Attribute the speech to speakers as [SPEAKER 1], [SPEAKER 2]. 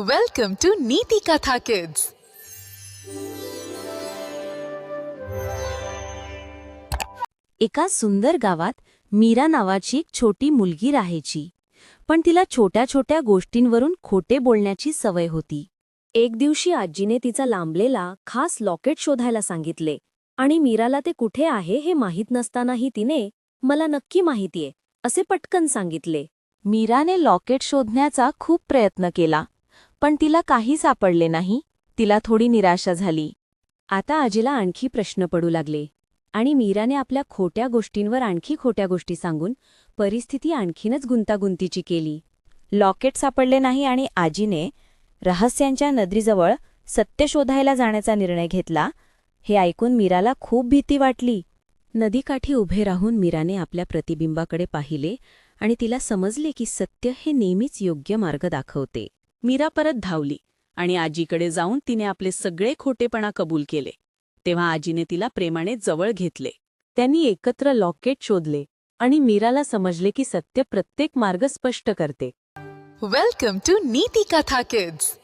[SPEAKER 1] Welcome to Neeti Katha Kids.
[SPEAKER 2] एका सुंदर गावात मीरा नावाची एक छोटी मुलगी राहायची. पण तिला छोट्या छोट्या गोष्टींवरून खोटे बोलण्याची सवय होती. एक दिवशी आजीने तिचा लांबलेला खास लॉकेट शोधायला सांगितले आणि मीराला ते कुठे आहे हे माहीत नसतानाही तिने मला नक्की माहितीये असे पटकन सांगितले. मीराने लॉकेट शोधण्याचा खूप प्रयत्न केला, पण तिला काही सापडले नाही. तिला थोडी निराशा झाली. आता आजीला आणखी प्रश्न पडू लागले आणि मीराने आपल्या खोट्या गोष्टींवर आणखी खोट्या गोष्टी सांगून परिस्थिती आणखीनच गुंतागुंतीची केली. लॉकेट सापडले नाही आणि आजीने रहस्यांच्या नदीजवळ सत्य शोधायला जाण्याचा निर्णय घेतला. हे ऐकून मीराला खूप भीती वाटली. नदीकाठी उभे राहून मीराने आपल्या प्रतिबिंबाकडे पाहिले आणि तिला समजले की सत्य हे नेहमीच योग्य मार्ग दाखवते. मीरा परत धावली आणि आजीकडे जाऊन तिने आपले सगळे खोटेपणा कबूल केले. तेव्हा आजीने तिला प्रेमाने जवळ घेतले. त्यांनी एकत्र लॉकेट शोधले आणि मीराला समजले की सत्य प्रत्येक मार्ग स्पष्ट करते.
[SPEAKER 1] Welcome to Neeti Katha Kids.